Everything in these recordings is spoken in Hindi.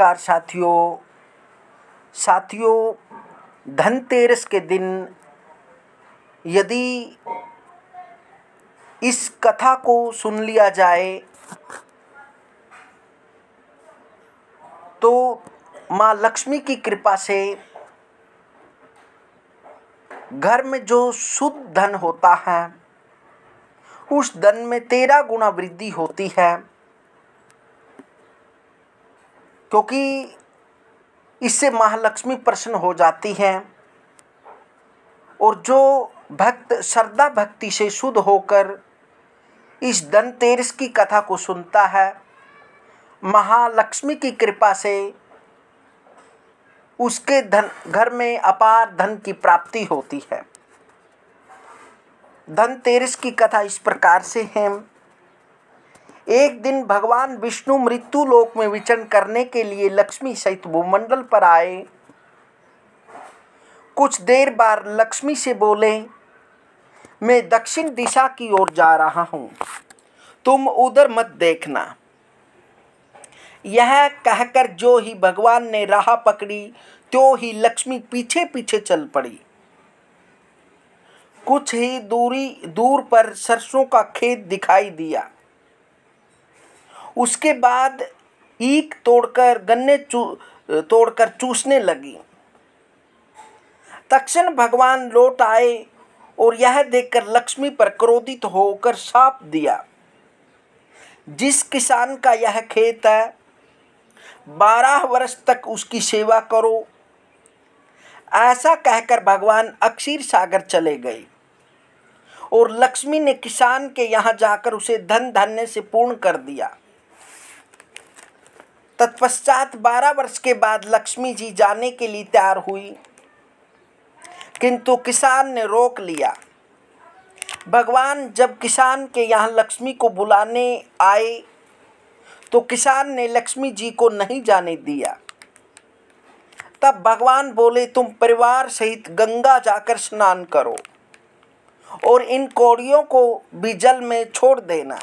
नमस्कार साथियों, धनतेरस के दिन यदि इस कथा को सुन लिया जाए तो माँ लक्ष्मी की कृपा से घर में जो शुद्ध धन होता है उस धन में 13 गुना वृद्धि होती है, क्योंकि इससे महालक्ष्मी प्रसन्न हो जाती हैं। और जो भक्त श्रद्धा भक्ति से शुद्ध होकर इस धनतेरस की कथा को सुनता है, महालक्ष्मी की कृपा से उसके घर में अपार धन की प्राप्ति होती है। धनतेरस की कथा इस प्रकार से है। एक दिन भगवान विष्णु मृत्यु लोक में विचरण करने के लिए लक्ष्मी सहित भूमंडल पर आए। कुछ देर बाद लक्ष्मी से बोले, मैं दक्षिण दिशा की ओर जा रहा हूँ, तुम उधर मत देखना। यह कहकर जो ही भगवान ने राह पकड़ी त्यों ही लक्ष्मी पीछे पीछे चल पड़ी। कुछ ही दूर पर सरसों का खेत दिखाई दिया। उसके बाद ईख तोड़कर गन्ने तोड़कर चूसने लगी। तक्षण भगवान लौट आए और यह देखकर लक्ष्मी पर क्रोधित होकर शाप दिया, जिस किसान का यह खेत है 12 वर्ष तक उसकी सेवा करो। ऐसा कहकर भगवान अक्षीर सागर चले गए और लक्ष्मी ने किसान के यहाँ जाकर उसे धन धान्य से पूर्ण कर दिया। तत्पश्चात 12 वर्ष के बाद लक्ष्मी जी जाने के लिए तैयार हुई, किंतु किसान ने रोक लिया। भगवान जब किसान के यहाँ लक्ष्मी को बुलाने आए तो किसान ने लक्ष्मी जी को नहीं जाने दिया। तब भगवान बोले, तुम परिवार सहित गंगा जाकर स्नान करो और इन कौड़ियों को भी जल में छोड़ देना।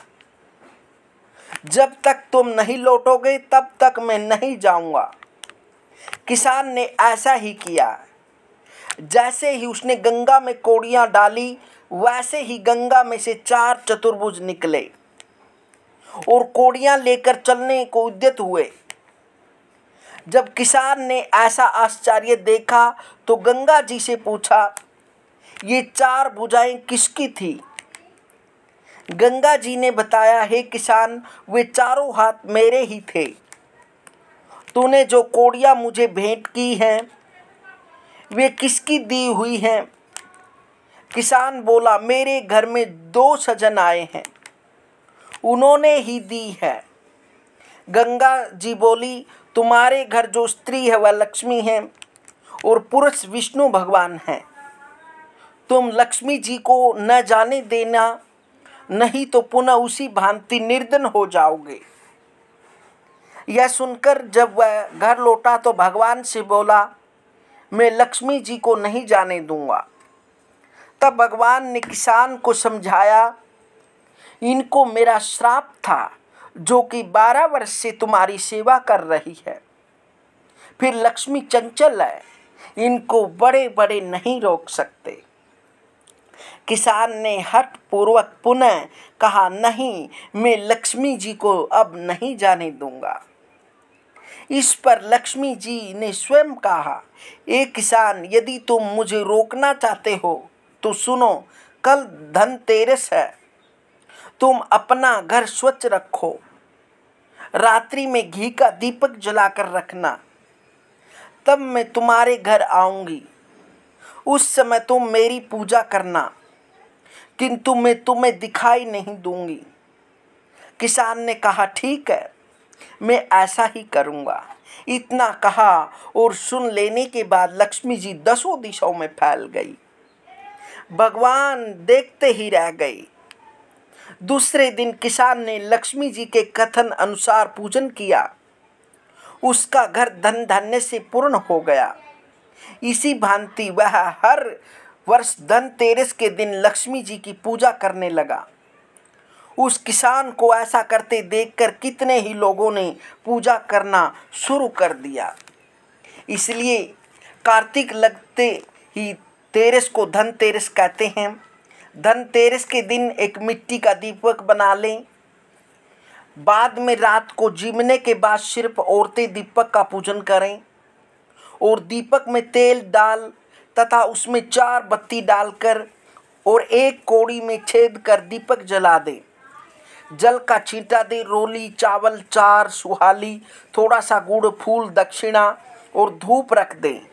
जब तक तुम नहीं लौटोगे तब तक मैं नहीं जाऊंगा। किसान ने ऐसा ही किया। जैसे ही उसने गंगा में कौड़ियां डाली वैसे ही गंगा में से 4 चतुर्भुज निकले और कौड़ियां लेकर चलने को उद्यत हुए। जब किसान ने ऐसा आश्चर्य देखा तो गंगा जी से पूछा, ये 4 भुजाएं किसकी थी? गंगा जी ने बताया, हे किसान, वे चारों हाथ मेरे ही थे। तूने जो कौड़ियां मुझे भेंट की हैं वे किसकी दी हुई हैं? किसान बोला, मेरे घर में 2 सज्जन आए हैं, उन्होंने ही दी है। गंगा जी बोली, तुम्हारे घर जो स्त्री है वह लक्ष्मी है और पुरुष विष्णु भगवान हैं। तुम लक्ष्मी जी को न जाने देना, नहीं तो पुनः उसी भांति निर्धन हो जाओगे। यह सुनकर जब वह घर लौटा तो भगवान से बोला, मैं लक्ष्मी जी को नहीं जाने दूंगा। तब भगवान ने किसान को समझाया, इनको मेरा श्राप था जो कि 12 वर्ष से तुम्हारी सेवा कर रही है। फिर लक्ष्मी चंचल है, इनको बड़े बड़े नहीं रोक सकते। किसान ने हठ पूर्वक पुनः कहा, नहीं, मैं लक्ष्मी जी को अब नहीं जाने दूंगा। इस पर लक्ष्मी जी ने स्वयं कहा, ए किसान, यदि तुम मुझे रोकना चाहते हो तो सुनो, कल धनतेरस है, तुम अपना घर स्वच्छ रखो। रात्रि में घी का दीपक जलाकर रखना, तब मैं तुम्हारे घर आऊंगी। उस समय तुम मेरी पूजा करना, किंतु मैं तुम्हें दिखाई नहीं दूंगी। किसान ने कहा, ठीक है, मैं ऐसा ही करूंगा। इतना कहा और सुन लेने के बाद लक्ष्मी जी 10 दिशाओं में फैल गई। भगवान देखते ही रह गए। दूसरे दिन किसान ने लक्ष्मी जी के कथन अनुसार पूजन किया। उसका घर धन धान्य से पूर्ण हो गया। इसी भांति वह हर वर्ष धनतेरस के दिन लक्ष्मी जी की पूजा करने लगा। उस किसान को ऐसा करते देखकर कितने ही लोगों ने पूजा करना शुरू कर दिया। इसलिए कार्तिक लगते ही तेरस को धनतेरस कहते हैं। धनतेरस के दिन एक मिट्टी का दीपक बना लें। बाद में रात को जीमने के बाद सिर्फ औरतें दीपक का पूजन करें और दीपक में तेल डाल तथा उसमें 4 बत्ती डालकर और एक कौड़ी में छेद कर दीपक जला दें। जल का छींटा दे, रोली, चावल, 4 सुहाली, थोड़ा सा गुड़, फूल, दक्षिणा और धूप रख दें।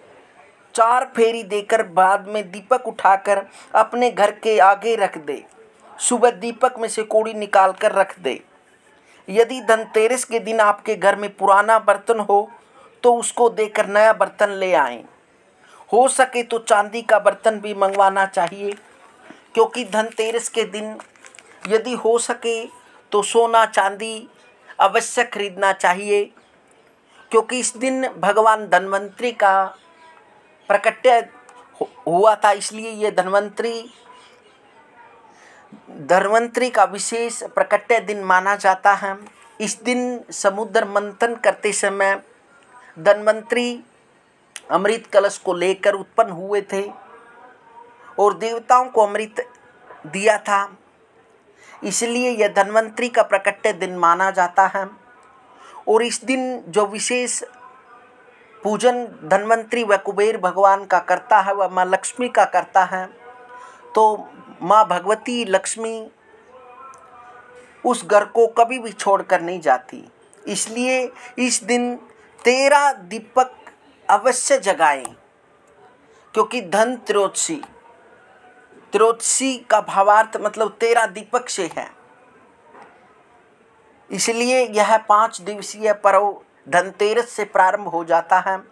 4 फेरी देकर बाद में दीपक उठाकर अपने घर के आगे रख दे। सुबह दीपक में से कौड़ी निकाल कर रख दे। यदि धनतेरस के दिन आपके घर में पुराना बर्तन हो तो उसको देकर नया बर्तन ले आएं। हो सके तो चांदी का बर्तन भी मंगवाना चाहिए, क्योंकि धनतेरस के दिन यदि हो सके तो सोना चांदी अवश्य खरीदना चाहिए, क्योंकि इस दिन भगवान धन्वंतरी का प्रकट्य हुआ था। इसलिए ये धन्वंतरी का विशेष प्रकट्य दिन माना जाता है। इस दिन समुद्र मंथन करते समय धन्वंतरी अमृत कलश को लेकर उत्पन्न हुए थे और देवताओं को अमृत दिया था। इसलिए यह धन्वंतरी का प्रकट्य दिन माना जाता है। और इस दिन जो विशेष पूजन धन्वंतरी व कुबेर भगवान का करता है वह माँ लक्ष्मी का करता है। तो माँ भगवती लक्ष्मी उस घर को कभी भी छोड़कर नहीं जाती। इसलिए इस दिन 13 दीपक अवश्य जगाएं, क्योंकि धन त्रयोदशी का भावार्थ मतलब 13 दीपक से है। इसलिए यह 5 दिवसीय पर्व धनतेरस से प्रारंभ हो जाता है।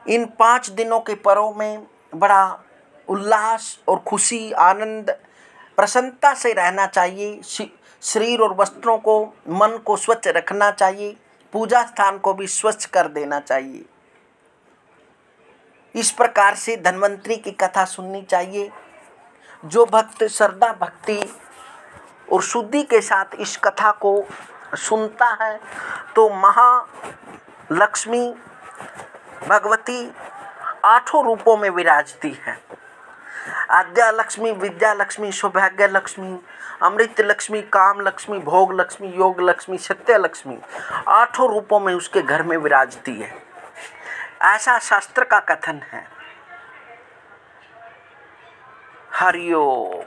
इन 5 दिनों के पर्व में बड़ा उल्लास और खुशी, आनंद, प्रसन्नता से रहना चाहिए। शरीर और वस्त्रों को, मन को स्वच्छ रखना चाहिए। पूजा स्थान को भी स्वच्छ कर देना चाहिए। इस प्रकार से धन्वंतरी की कथा सुननी चाहिए। जो भक्त श्रद्धा, भक्ति और शुद्धि के साथ इस कथा को सुनता है तो महालक्ष्मी भगवती 8 रूपों में विराजती है। आद्या लक्ष्मी, विद्या लक्ष्मी, सौभाग्य लक्ष्मी, अमृत लक्ष्मी, काम लक्ष्मी, भोग लक्ष्मी, योग लक्ष्मी, सत्य लक्ष्मी 8 रूपों में उसके घर में विराजती है। ऐसा शास्त्र का कथन है। हरि ओम।